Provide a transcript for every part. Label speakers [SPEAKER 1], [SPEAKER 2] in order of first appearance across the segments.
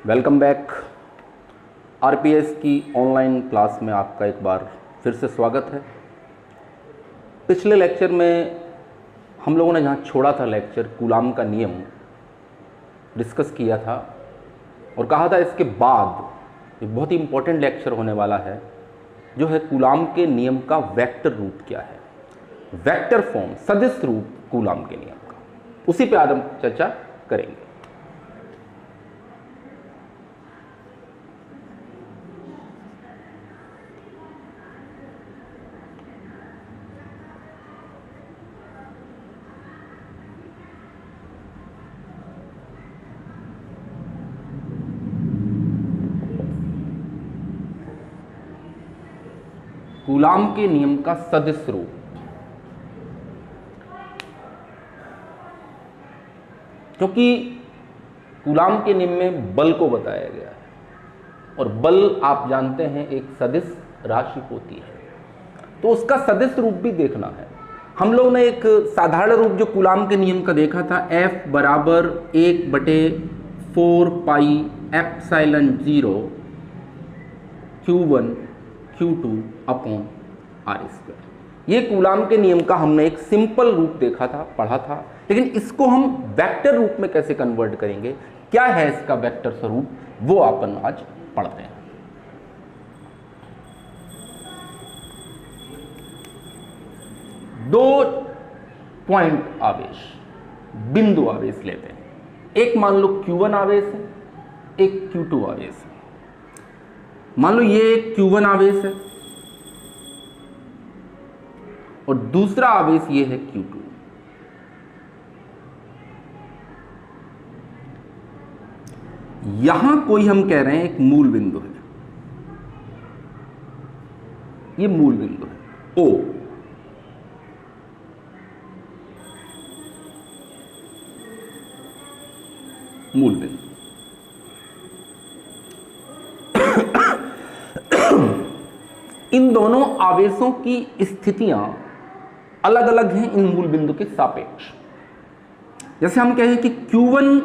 [SPEAKER 1] Welcome back. RPS की online class में आपका एक बार फिर से स्वागत है। पिछले लेक्चर में हम लोगों ने जहाँ छोड़ा था लेक्चर कूलाम का नियम डिस्कस किया था और कहा था इसके बाद एक बहुत ही इम्पोर्टेंट लेक्चर होने वाला है जो है कूलाम के नियम का वेक्टर रूप क्या है, वेक्टर फॉर्म, सदिश रूप कूलाम के नियम का। उसी पे आज हम चर्चा करेंगे। कूलाम के नियम का सदिश रूप। क्योंकि कूलाम के नियम में बल को बताया गया है और बल आप जानते हैं एक सदिश राशि होती है, तो उसका सदिश रूप भी देखना है। हम लोग ने एक साधारण रूप जो कूलाम के नियम का देखा था, F बराबर 1/4 pi epsilon 0 Q1 Q2 upon R²। ये कूलाम के नियम का हमने एक सिंपल रूप देखा था, पढ़ा था। लेकिन इसको हम वेक्टर रूप में कैसे कन्वर्ट करेंगे, क्या है इसका वेक्टर स्वरूप, वो अपन आज पढ़ते हैं। दो पॉइंट आवेश, बिंदु आवेश लेते हैं। एक मान लो Q1 आवेश है, एक Q2 आवेश है। मान लो ये Q1 आवेश है और दूसरा आवेश ये है Q2। यहां कोई हम कह रहे हैं एक मूल बिंदु है, ये मूल बिंदु है O। मूल बिंदु। इन दोनों आवेशों की स्थितियां अलग अलग हैं इन मूल बिंदु के सापेक्ष। जैसे हम कहें कि Q1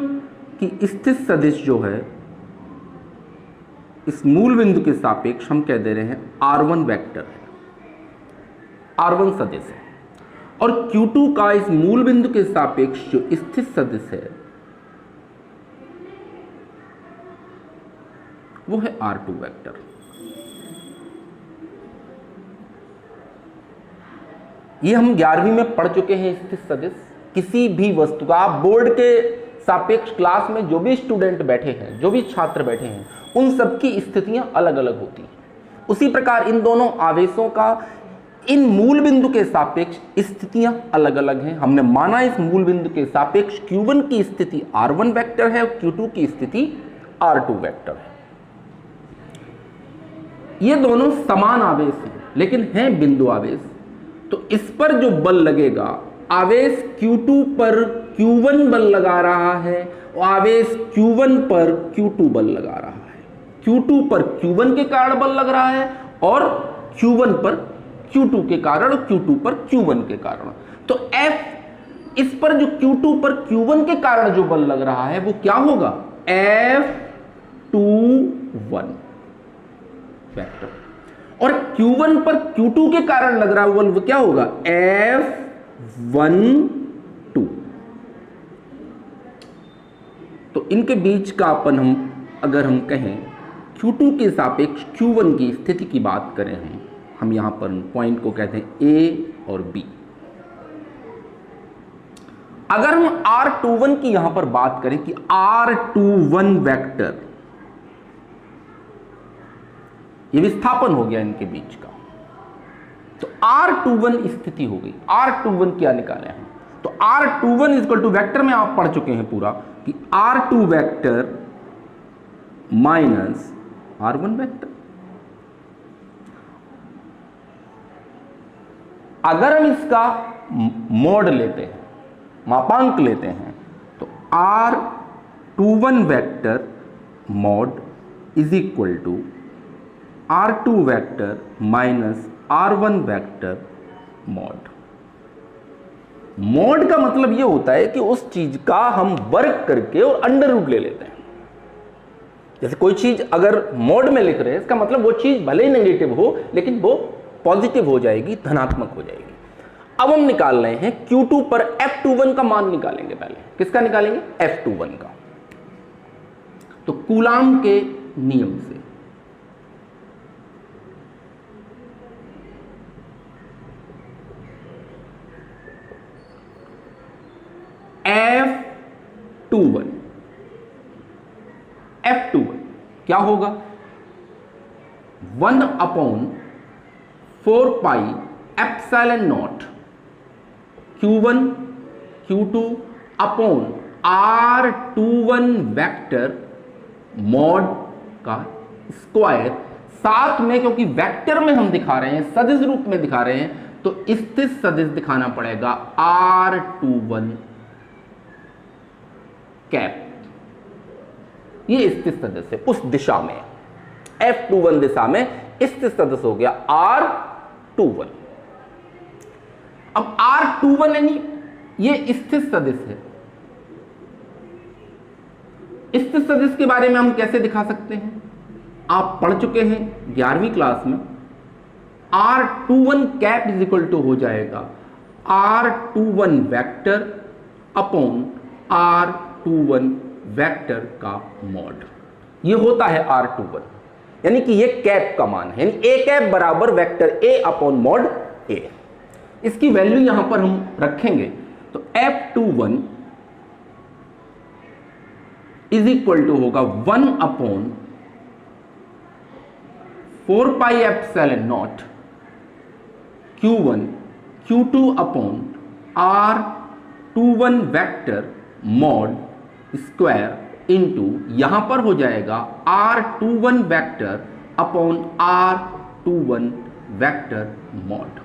[SPEAKER 1] की स्थित सदिश जो है इस मूल बिंदु के सापेक्ष हम कह दे रहे हैं R1 वेक्टर है, R1 सदिश है। और Q2 का इस मूल बिंदु के सापेक्ष जो स्थित सदिश है वो है R2 वेक्टर। ये हम 11वीं में पढ़ चुके हैं स्थित सदिश। किसी भी वस्तु का आप बोर्ड के सापेक्ष क्लास में जो भी स्टूडेंट बैठे हैं, जो भी छात्र बैठे हैं, उन सबकी स्थितियां अलग अलग होती हैं। उसी प्रकार इन दोनों आवेशों का इन मूल बिंदु के सापेक्ष स्थितियां अलग अलग हैं। हमने माना इस मूल बिंदु के सापेक्ष Q1 की स्थिति R1 वेक्टर है और Q2 की स्थिति R2 वेक्टर है। ये दोनों समान आवेश हैं लेकिन हैं बिंदु आवेश। तो इस पर जो बल लगेगा, आवेश Q2 पर Q1 बल लगा रहा है और आवेश Q1 पर Q2 बल लगा रहा है। Q2 पर Q1 के कारण बल लग रहा है और Q1 पर Q2 के कारण और Q2 पर Q1 के कारण। तो F इस पर जो Q2 पर Q1 के कारण जो बल लग रहा है वो क्या होगा, F21 वेक्टर। और Q1 पर Q2 के कारण लग रहा बल वो क्या होगा, F12। तो इनके बीच का अपन अगर हम कहें Q2 के सापेक्ष Q1 की स्थिति की बात करें, हम यहां पर पॉइंट को कहते हैं A और B। अगर हम R21 की यहां पर बात करें कि R21 वेक्टर, ये विस्थापन हो गया इनके बीच का, तो R21 स्थिति हो गई। R21 क्या निकाले हम, तो R21 इक्वल टू वेक्टर में आप पढ़ चुके हैं पूरा कि R2 vector minus R1 vector. अगर हम इसका मोड लेते हैं, मापांक लेते हैं, तो R21 vector mod is equal to R2 vector minus R1 vector mod. Mod का मतलब यह होता है कि उस चीज का हम वर्ग करके और अंडर रूट ले लेते हैं। जैसे कोई चीज अगर मोड में लिख रहे हैं, इसका मतलब वो चीज भले ही नेगेटिव हो लेकिन वो पॉजिटिव हो जाएगी, धनात्मक हो जाएगी। अब हम निकाल रहे हैं Q2 पर F21 का मान निकालेंगे। पहले किसका निकालेंगे? F21 का। तो कूलाम के नियम से F21 क्या होगा? 1/4πε0 Q1 Q2 upon R21 vector mod का स्क्वायर। साथ में क्योंकि वेक्टर में हम दिखा रहे हैं, सदिश रूप में दिखा रहे हैं, तो स्थित सदिश दिखाना पड़ेगा R21 कैप। ये स्थित सदिश है उस दिशा में, F21 दिशा में स्थित सदिश हो गया R21। अब R21 यानी ये स्थित सदिश है। स्थित सदिश के बारे में हम कैसे दिखा सकते हैं? आप पढ़ चुके हैं 11वीं क्लास में। R21 cap is equal to हो जाएगा R21 vector upon R21 vector का मॉड। ये होता है R21, यानी कि ये कैप का मान है, यानी A कैप बराबर vector A upon mod A। इसकी वैल्यू यहां पर हम रखेंगे तो F21 इज इक्वल टू होगा 1/4πε0 Q1 Q2 upon R21 vector mod square into यहां पर हो जाएगा R21 vector upon R21 vector mod.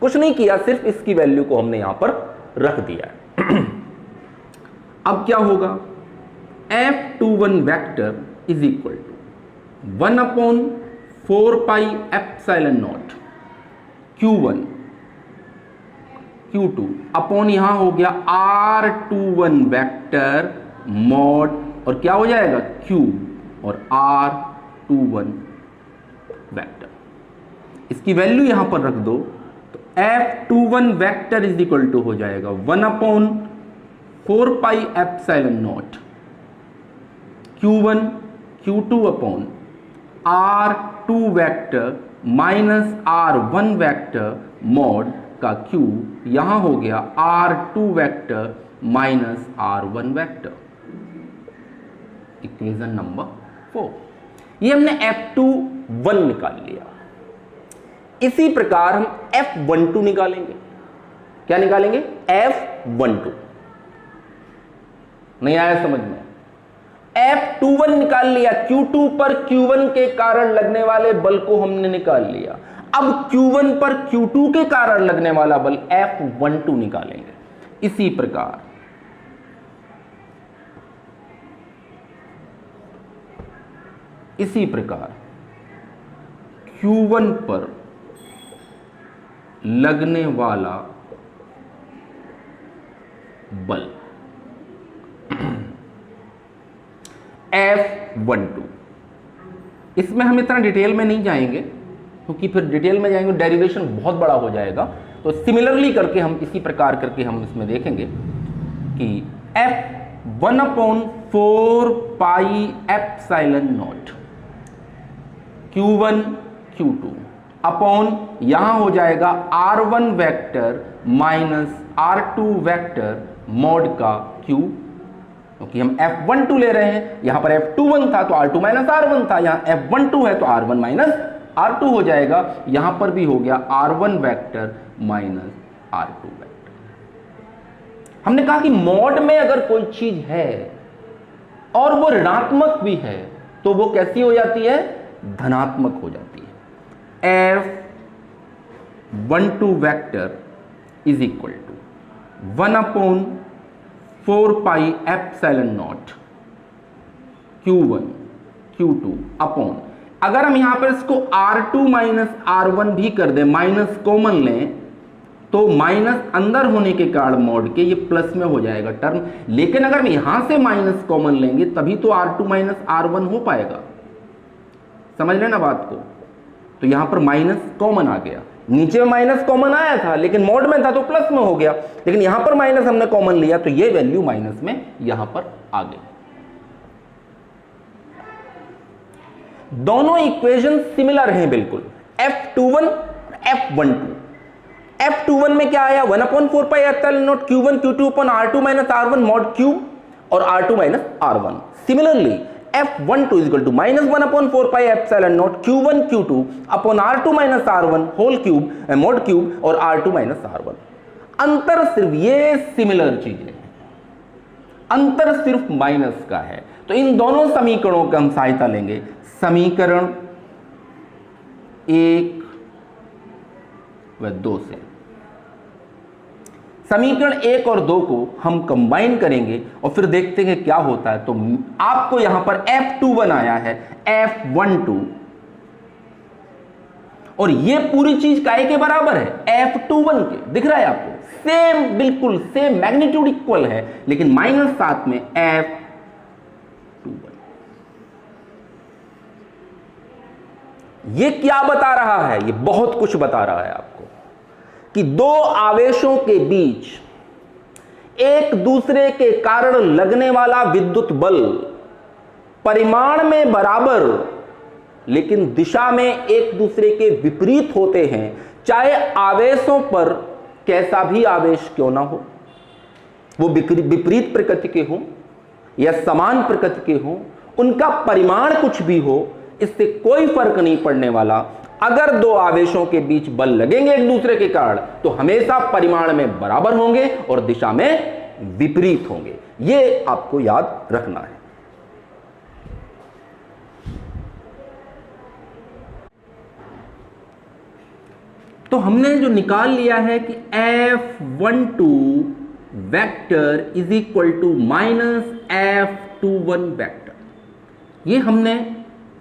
[SPEAKER 1] कुछ नहीं किया, सिर्फ इसकी वैल्यू को हमने यहां पर रख दिया है। अब क्या होगा? F21 vector is equal to 1/4πε0 Q1 Q2 upon यहां हो गया R21 वेक्टर मॉड, और क्या हो जाएगा? Q और R21 वेक्टर। इसकी वैल्यू यहां पर रख दो तो F21 vector is equal to हो जाएगा 1/4πε0 Q1 Q2 upon R2 vector minus R1 vector mod का Q यहां हो गया R2 vector minus R1 vector. Equation number 4। ये हमने F21 निकाल लिया। इसी प्रकार हम F12 निकालेंगे। क्या निकालेंगे? F12। नहीं आया समझ में? F21 निकाल लिया, Q2 पर Q1 के कारण लगने वाले बल को हमने निकाल लिया। अब Q1 पर Q2 के कारण लगने वाला बल F12 निकालेंगे। इसी प्रकार Q1 पर लगने वाला बल F12, इसमें हम इतना डिटेल में नहीं जाएंगे क्योंकि फिर डिटेल में जाएंगे डेरिवेशन बहुत बड़ा हो जाएगा। तो सिमिलरली करके हम इसी प्रकार करके हम इसमें देखेंगे कि F1/4πε0 Q1 Q2 अपॉन यहां हो जाएगा R1 vector minus R2 vector mod का Q, क्योंकि हम F12 ले रहे हैं। यहां पर F21 था तो R2 माइनस R1 था, यहां F12 है तो R1 माइनस R2 हो जाएगा। यहां पर भी हो गया R1 vector minus R2 vector. हमने कहा कि मॉड में अगर कोई चीज है और वो ऋणात्मक भी है तो वो कैसी हो जाती है? धनात्मक हो जाती है। F12 vector is equal to 1/4πε0 Q1 Q2 upon, अगर हम यहां पर इसको R2 माइनस R1 भी कर दें, माइनस कॉमन लें तो माइनस अंदर होने के कारण मॉड के ये प्लस में हो जाएगा टर्म, लेकिन अगर हम यहां से माइनस कॉमन लेंगे तभी तो R2 माइनस R1 हो पाएगा। समझ लेना बात को। तो यहां पर माइनस कॉमन आ गया, नीचे में माइनस कॉमन आया था लेकिन मॉड में था तो प्लस में हो गया, लेकिन यहां पर माइनस हमने कॉमन लिया तो ये वैल्यू माइनस में यहां पर आ गई। दोनों इक्वेशन सिमिलर हैं बिल्कुल, F21 F12। F21 में क्या आया 1/4 pi epsilon not Q1 Q2 upon R2 minus R1 mod cube और R2 minus R1। Similarly F12 is equal to minus 1/4 pi epsilon not Q1 Q2 upon R2 minus R1 whole cube mod cube और R2 minus R1। अंतर सिर्फ ये similar चीजें हैं, अंतर सिर्फ minus का है। तो इन दोनों समीकरणों का हम सहायता लेंगे। समीकरण 1 व 2 से समीकरण 1 और 2 को हम कंबाइन करेंगे और फिर देखते हैं क्या होता है। तो आपको यहां पर F21 आया है F12 और ये पूरी चीज काय के बराबर है F21 के, दिख रहा है आपको, सेम बिल्कुल सेम मैग्नीट्यूड इक्वल है, लेकिन माइनस साथ में F21। ये क्या बता रहा है? ये बहुत कुछ बता रहा है आपको कि दो आवेशों के बीच एक दूसरे के कारण लगने वाला विद्युत बल परिमाण में बराबर लेकिन दिशा में एक दूसरे के विपरीत होते हैं, चाहे आवेशों पर कैसा भी आवेश क्यों ना हो, वो विपरीत प्रकृति के हो या समान प्रकृति के हो, उनका परिमाण कुछ भी हो, इससे कोई फर्क नहीं पड़ने वाला। अगर दो आवेशों के बीच बल लगेंगे एक दूसरे के कारण तो हमेशा परिमाण में बराबर होंगे और दिशा में विपरीत होंगे। यह आपको याद रखना है। तो हमने जो निकाल लिया है कि F12 vector is equal to minus F21 vector, ये हमने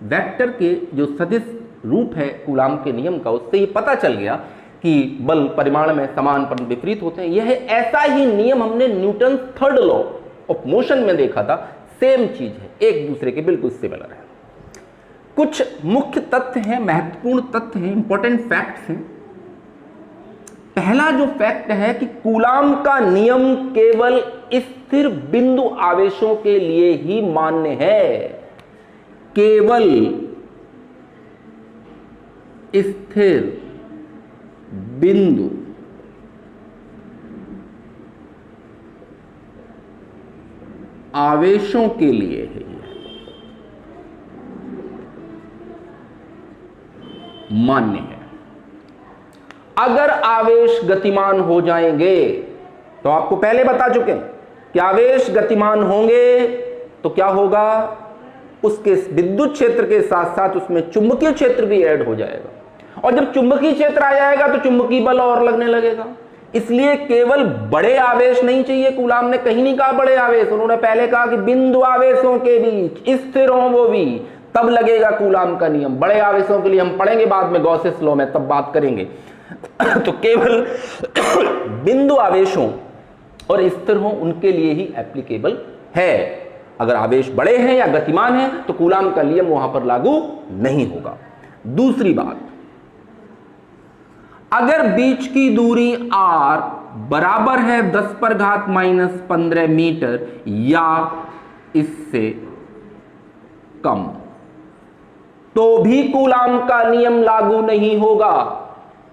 [SPEAKER 1] वेक्टर के जो सदिश रूप है कूलाम के नियम का, उससे ये पता चल गया कि बल परिमाण में समान पर विपरीत होते हैं। यह ऐसा ही नियम हमने Newton third law of motion में देखा था, सेम चीज है, एक दूसरे के बिल्कुल सिमिलर है। कुछ मुख्य तथ्य हैं, महत्वपूर्ण तथ्य हैं, इंपॉर्टेंट फैक्ट्स हैं। पहला जो फैक्ट है कि कूलाम का नियम केवल स्थिर बिंदु आवेशों के लिए ही मान्य है, केवल स्थिर बिंदु आवेशों के लिए है, मान्य है। अगर आवेश गतिमान हो जाएंगे तो आपको पहले बता चुके हैं कि आवेश गतिमान होंगे तो क्या होगा, उसके विद्युत क्षेत्र के साथ साथ उसमें चुंबकीय क्षेत्र भी ऐड हो जाएगा, और जब चुंबकीय क्षेत्र आ जाएगा तो चुंबकीय बल और लगने लगेगा। इसलिए केवल बड़े आवेश नहीं चाहिए, कूलाम ने कहीं नहीं कहा बड़े आवेश, उन्होंने पहले कहा कि बिंदु आवेशों के बीच स्थिर हो वो भी, तब लगेगा कूलाम का नियम। बड़े आवेशों के लिए हम पढ़ेंगे बाद में गॉसेस लॉ में, तब बात करेंगे। तो केवल बिंदु आवेशों और स्थिर हो उनके लिए ही एप्लीकेबल है। अगर आवेश बड़े हैं या गतिमान हैं तो कूलाम का नियम वहां पर लागू नहीं होगा। दूसरी बात, अगर बीच की दूरी r बराबर है 10⁻⁻15 मीटर या इससे कम, तो भी कूलाम का नियम लागू नहीं होगा।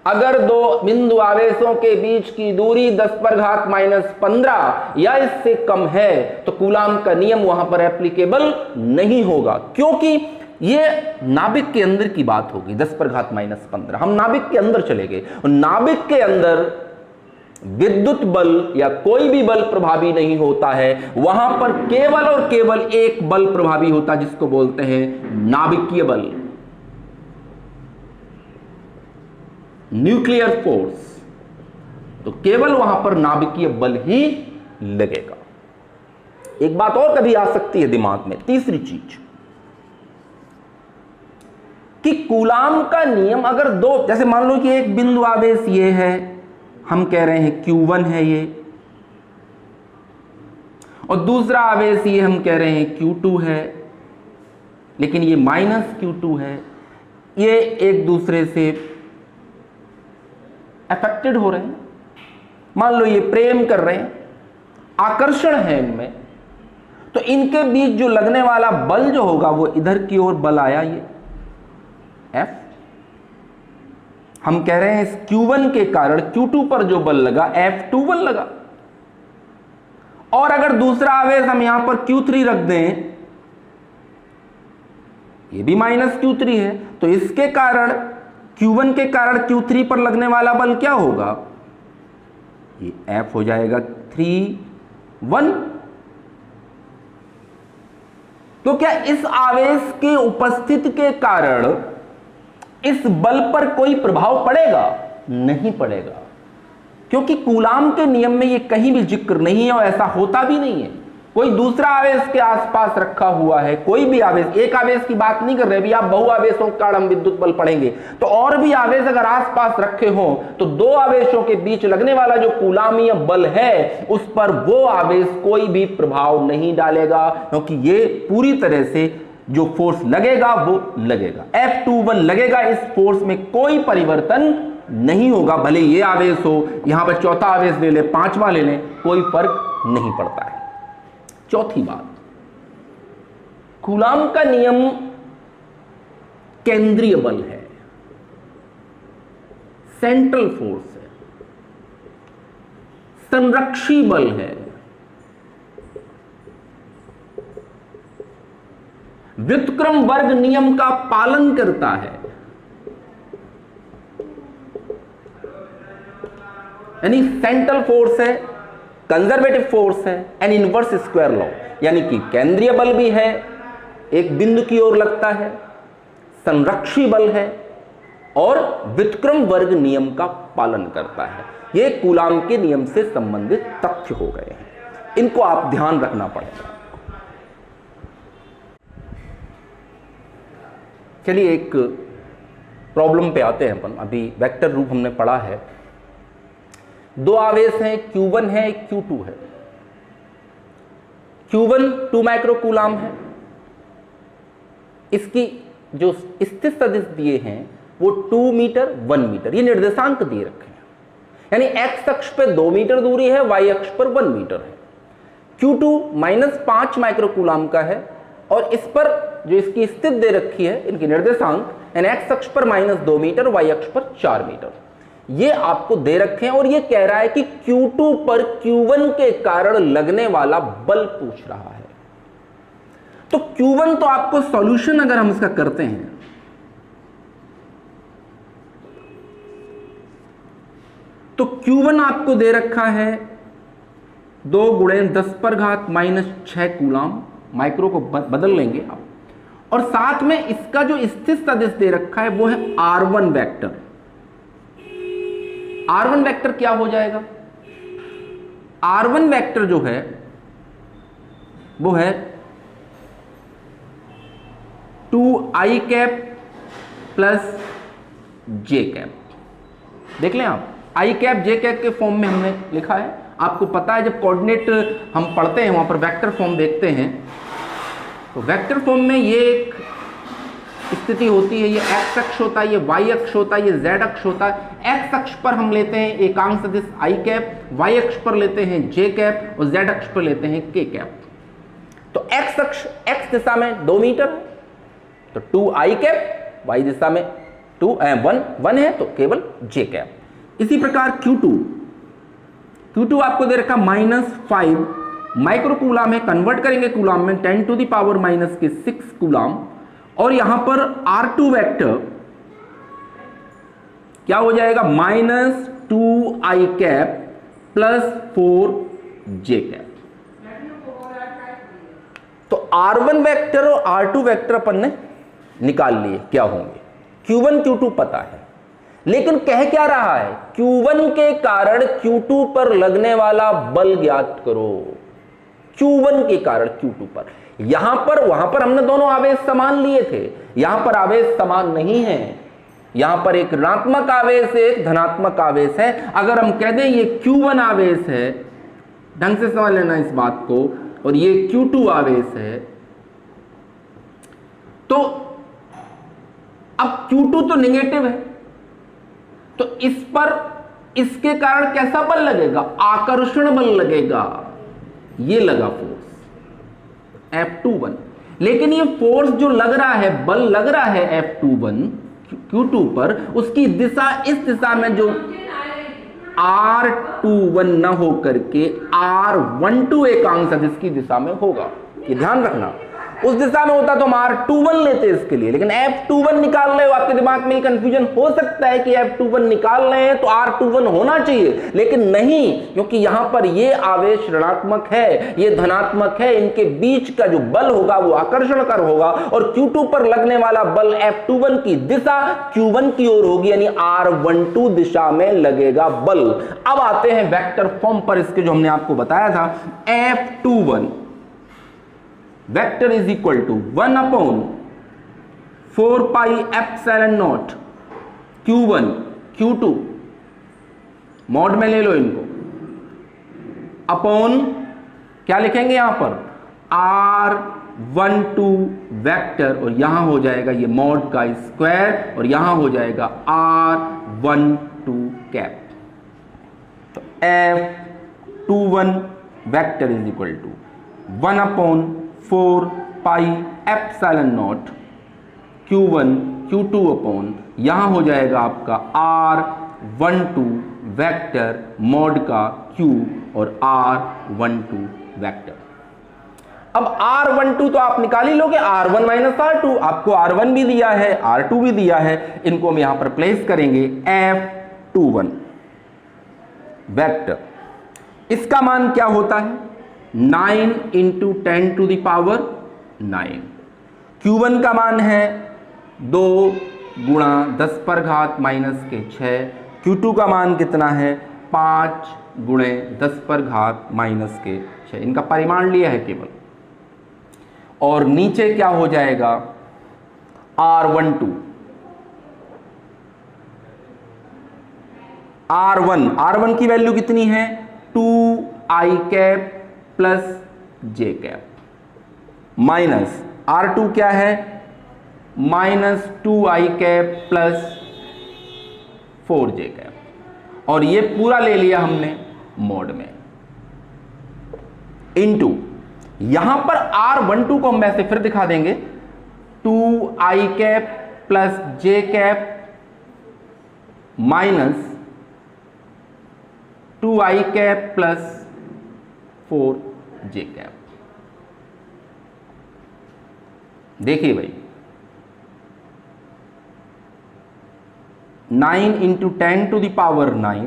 [SPEAKER 1] अगर दो बिंदु आवेशों के बीच की दूरी 10⁻⁻15 या इससे कम है तो कूलाम का नियम वहां पर एप्लीकेबल नहीं होगा, क्योंकि यह नाभिक के अंदर की बात होगी। 10⁻⁻15 हम नाभिक के अंदर चले गए, और नाभिक के अंदर विद्युत बल या कोई भी बल प्रभावी नहीं होता है, वहां पर केवल और केवल एक बल प्रभावी होता है जिसको बोलते हैं नाभिकीय बल, न्यूक्लियर फोर्स। तो केवल वहां पर नाभिकीय बल ही लगेगा। एक बात और कभी आ सकती है दिमाग में, तीसरी चीज कि कूलाम का नियम अगर दो, जैसे मान लो कि एक बिंदु आवेश ये है, हम कह रहे हैं Q1 है ये, और दूसरा आवेश ये हम कह रहे हैं Q2 है, लेकिन ये माइनस Q2 है। ये एक दूसरे से अफेक्टेड हो रहे हैं। मान लो ये प्रेम कर रहे हैं, आकर्षण है इनमें, तो इनके बीच जो लगने वाला बल जो होगा वो इधर की ओर बल आया, ये F। हम कह रहे हैं इस Q1 के कारण Q2 पर जो बल लगा F21 लगा। और अगर दूसरा आवेश हम यहां पर Q3 रख दें, ये भी माइनस Q3 है, तो इसके कारण Q1 के कारण Q3 पर लगने वाला बल क्या होगा, ये F हो जाएगा 3-1। तो क्या इस आवेश के उपस्थिति के कारण इस बल पर कोई प्रभाव पड़ेगा? नहीं पड़ेगा, क्योंकि कूलाम के नियम में ये कहीं भी जिक्र नहीं है और ऐसा होता भी नहीं है। कोई दूसरा आवेश के आसपास रखा हुआ है, कोई भी आवेश, एक आवेश की बात नहीं कर रहे अभी, आप बहुआवेशों के कारण विद्युत बल पढ़ेंगे, तो और भी आवेश अगर आसपास रखे हो तो दो आवेशों के बीच लगने वाला जो कूलामीय बल है उस पर वो आवेश कोई भी प्रभाव नहीं डालेगा, क्योंकि ये पूरी तरह से जो फोर्स लगेगा वो लगेगा, F21 लगेगा। इस फोर्स में कोई परिवर्तन नहीं होगा, भले ये आवेश हो, यहां पर चौथा आवेश ले ले, पांचवा ले ले, कोई फर्क नहीं पड़ता है। चौथी बात, कूलाम का नियम केंद्रीय बल है, सेंट्रल फोर्स है, संरक्षी बल है, व्युत्क्रम वर्ग नियम का पालन करता है, यानी सेंट्रल फोर्स है, कंजर्वेटिव फोर्स है एंड इनवर्स स्क्वायर लॉ, यानी कि केंद्रीय बल भी है, एक बिंदु की ओर लगता है, संरक्षी बल है और व्युत्क्रम वर्ग नियम का पालन करता है। ये कूलाम के नियम से संबंधित तथ्य हो गए हैं, इनको आप ध्यान रखना पड़ेगा। चलिए एक प्रॉब्लम पे आते हैं अपन। अभी वेक्टर रूप हमने पढ़ा है, दो आवेश हैं, Q1 है, Q2 है। Q1 2 माइक्रो कूलाम है, इसकी जो स्थित सदिश दिए हैं वो 2 मीटर 1 मीटर, ये निर्देशांक दिए रखे हैं, यानी x अक्ष पे 2 मीटर दूरी है, y अक्ष पर 1 मीटर है। Q2 -5 माइक्रो कूलाम का है और इस पर जो इसकी स्थिति दे रखी है, इनकी निर्देशांक, यानी x अक्ष पर -2 मीटर, y अक्ष पर 4 मीटर, ये आपको दे रखे हैं। और ये कह रहा है कि Q2 पर Q1 के कारण लगने वाला बल पूछ रहा है। तो Q1 तो आपको सॉल्यूशन अगर हम इसका करते हैं, तो Q1 आपको दे रखा है 2 × 10⁻⁻6 कूलाम, माइक्रो को बदल लेंगे आप, और साथ में इसका जो स्थित सदिश दे रखा है वो है R1 वेक्टर। R1 वेक्टर क्या हो जाएगा? R1 वेक्टर जो है वो है 2i cap plus j cap. देख लें आप, i कैप j कैप के फॉर्म में हमने लिखा है। आपको पता है जब कोऑर्डिनेट हम पढ़ते हैं वहां पर वेक्टर फॉर्म देखते हैं, तो वेक्टर फॉर्म में ये एक स्थिति होती है, ये x अक्ष होता है, ये y अक्ष होता है, ये z अक्ष होता है। x अक्ष पर हम लेते हैं एकांक सदिश i कैप, y अक्ष पर लेते हैं j कैप और z अक्ष पर लेते हैं k कैप। तो x अक्ष x दिशा में 2 मीटर है तो 2i कैप, y दिशा में 1 है तो केवल j कैप। इसी प्रकार Q2 आपको दे रखा -5 माइक्रो कूलाम है, कन्वर्ट करेंगे कूलाम में 10⁻⁻6 कूलाम, और यहां पर R2 वेक्टर क्या हो जाएगा, -2i cap plus 4j cap. तो R1 वेक्टर और R2 वेक्टर अपन ने निकाल लिए क्या होंगे। Q1 Q2 पता है, लेकिन कह क्या रहा है, Q1 के कारण Q2 पर लगने वाला बल ज्ञात करो। Q1 के कारण Q2 पर, यहां पर वहां पर हमने दोनों आवेश समान लिए थे, यहां पर आवेश समान नहीं है। यहां पर एक ऋणात्मक आवेश है, एक धनात्मक आवेश है। अगर हम कह दें ये Q1 आवेश है, ढंग से समझ लेना इस बात को, और ये Q2 आवेश है, तो अब Q2 तो नेगेटिव है, तो इस पर इसके कारण कैसा बल लगेगा? आकर्षण बल लगेगा। ये लगा फोर्स F21, लेकिन ये फोर्स जो लग रहा है, बल लग रहा है F21 Q2 पर, उसकी दिशा इस दिशा में जो R21 न हो करके R12 एकांक सदिश की दिशा में होगा। ये ध्यान रखना, उस दिशा में होता तो हम R21 लेते इसके लिए, लेकिन F21 निकाल रहे हो, आपके दिमाग में कंफ्यूजन हो सकता है कि F21 निकाल रहे हैं तो R21 होना चाहिए, लेकिन नहीं, क्योंकि यहां पर ये आवेश ऋणात्मक है, ये धनात्मक है, इनके बीच का जो बल होगा वो आकर्षण कर होगा, और Q2 पर लगने वाला बल F21 की दिशा Q1 की ओर होगी, यानी R12 दिशा में लगेगा बल। अब आते हैं वेक्टर फॉर्म पर इसके, जो हमने आपको बताया था, F21 vector is equal to 1 upon 4 pi epsilon not Q1 Q2, mod में ले लो इनको, अपॉन क्या लिखेंगे यहां पर R12 वेक्टर, और यहां हो जाएगा ये मॉड का स्क्वायर, और यहां हो जाएगा R12 कैप। तो F21 vector is equal to 1 upon 4 pi epsilon not Q1 Q2 upon, यहां हो जाएगा आपका R12 वेक्टर मॉड का Q और R12 वेक्टर। अब R12 तो आप निकाल ही लोगे, R1 माइनस R2, आपको R1 भी दिया है, R2 भी दिया है, इनको हम यहां पर प्लेस करेंगे। F21 वेक्टर, इसका मान क्या होता है? 9 into 10 to the power 9। Q1 का मान है 2 गुणा 10 पर घात माइनस के 6। Q2 का मान कितना है? 5 गुणे 10 पर घात माइनस के 6। इनका परिमाण लिया है केवल। और नीचे क्या हो जाएगा? R12, R1 की वैल्यू कितनी है? 2i cap plus J cap minus R2 क्या है? Minus 2i cap plus 4j cap, और ये पूरा ले लिया हमने मॉड में, इनटू यहां पर R12 को हम वैसे फिर दिखा देंगे, 2i cap plus J cap minus 2i cap plus 4j cap. देखिए भाई, 9 into 10 to the power 9,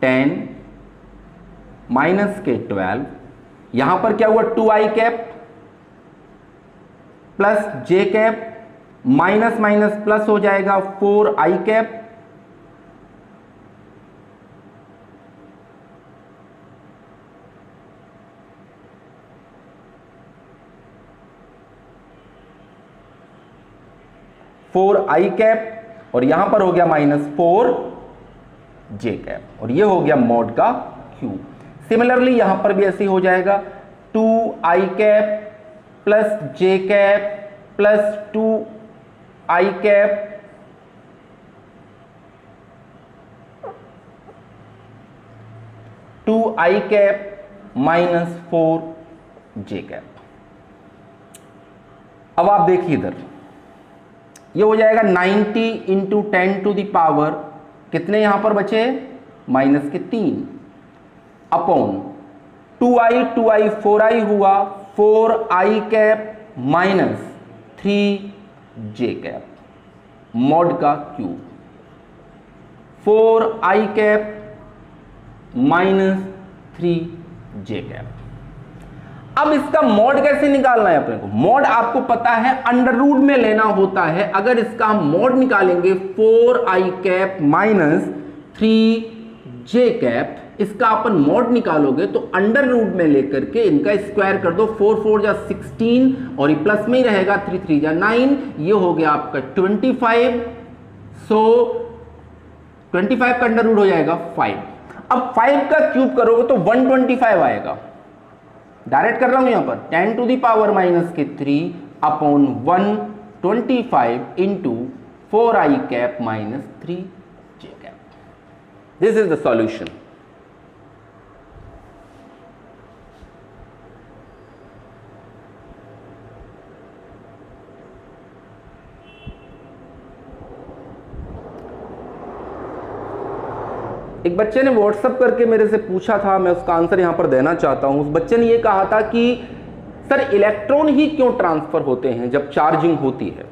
[SPEAKER 1] 10 minus के 12, यहां पर क्या हुआ? 2i cap plus J cap, minus minus plus हो जाएगा 4i कैप, i कैप, और यहां पर हो गया माइनस 4j कैप, और ये हो गया मॉड का Q। सिमिलरली यहां पर भी ऐसे ही हो जाएगा, 2i cap plus J cap plus 2i cap minus 4j cap. अब आप देखिए इधर, ये हो जाएगा 90 इंटू 10 टू द पावर, कितने यहां पर बचे? माइनस के 3, अपॉन 2i 4i हुआ, 4i cap minus 3j cap, mod का cube, 4i cap minus 3j cap. अब इसका मॉड कैसे निकालना है अपने को? मॉड आपको पता है अंडर रूट में लेना होता है। अगर इसका हम मॉड निकालेंगे 4i कैप माइनस 3 जे कैप, इसका अपन मॉड निकालोगे तो अंडर रूट में लेकर के इनका स्क्वायर कर दो, 4 4 जा 16 और ये प्लस में ही रहेगा, 3 3 जा 9, ये हो गया आपका 25। सो 25 का अंडर रूट हो जाएगा 5। अब 5 का क्यूब करोगे तो 125 आएगा। डायरेक्ट कर रहा हूं यहां पर 10 to the power -3 upon 125 into 4i cap minus 3j cap. This is the solution. एक बच्चे ने व्हाट्सएप करके मेरे से पूछा था, मैं उसका आंसर यहां पर देना चाहता हूं। उस बच्चे ने यह कहा था कि सर इलेक्ट्रॉन ही क्यों ट्रांसफर होते हैं जब चार्जिंग होती है।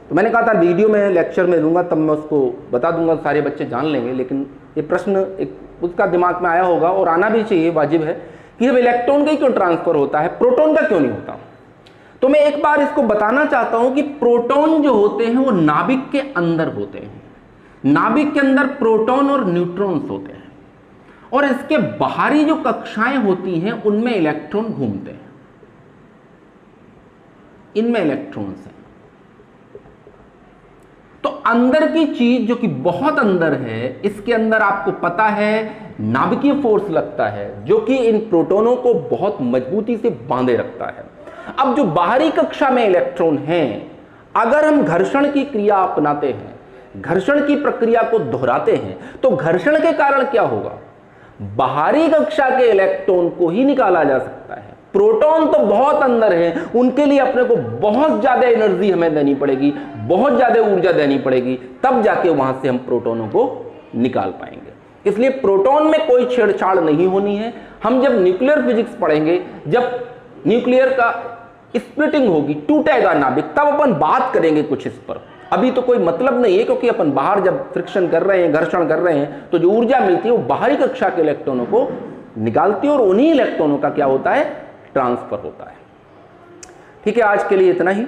[SPEAKER 1] तो मैंने कहा था वीडियो में लेक्चर में दूंगा तब मैं उसको बता दूंगा, सारे बच्चे जान लेंगे। लेकिन ये प्रश्न एक उसका दिमाग में आया होगा और आना भी चाहिए, वाजिब है, कि जब इलेक्ट्रॉन का ही क्यों ट्रांसफर होता है, प्रोटॉन का क्यों नहीं होता। तो मैं एक बार इसको बताना चाहता हूं कि प्रोटॉन जो होते हैं वो नाभिक के अंदर होते हैं। नाभिक के अंदर प्रोटॉन और न्यूट्रॉन्स होते हैं और इसके बाहरी जो कक्षाएं होती हैं उनमें इलेक्ट्रॉन घूमते हैं, इनमें इलेक्ट्रॉन्स हैं। तो अंदर की चीज जो कि बहुत अंदर है, इसके अंदर आपको पता है नाभिकीय फोर्स लगता है जो कि इन प्रोटॉनों को बहुत मजबूती से बांधे रखता है। अब जो बाहरी कक्षा में इलेक्ट्रॉन हैं, अगर हम घर्षण की क्रिया अपनाते हैं, घर्षण की प्रक्रिया को दोहराते हैं, तो घर्षण के कारण क्या होगा, बाहरी कक्षा के इलेक्ट्रॉन को ही निकाला जा सकता है। प्रोटॉन तो बहुत अंदर है, उनके लिए अपने को बहुत ज्यादा एनर्जी हमें देनी पड़ेगी, बहुत ज्यादा ऊर्जा देनी पड़ेगी, तब जाके वहां से हम प्रोटॉनों को निकाल पाएंगे। इसलिए प्रोटॉन में कोई छेड़छाड़ नहीं होनी है। हम जब न्यूक्लियर फिजिक्स पढ़ेंगे, जब न्यूक्लियर का स्प्लिटिंग होगी, टूटेगा नाभिक, तब अपन बात करेंगे कुछ इस पर। अभी तो कोई मतलब नहीं है, क्योंकि अपन बाहर जब फ्रिक्शन कर रहे हैं, घर्षण कर रहे हैं, तो जो ऊर्जा मिलती है वो बाहरी कक्षा के इलेक्ट्रॉनों को निकालती है और उन्हीं इलेक्ट्रॉनों का क्या होता है, ट्रांसफर होता है। ठीक है, आज के लिए इतना ही।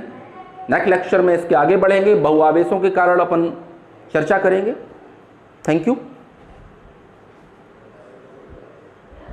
[SPEAKER 1] नेक्स्ट लेक्चर में इसके आगे बढ़ेंगे, बहुआवेशों के कारण अपन चर्चा करेंगे। Thank you.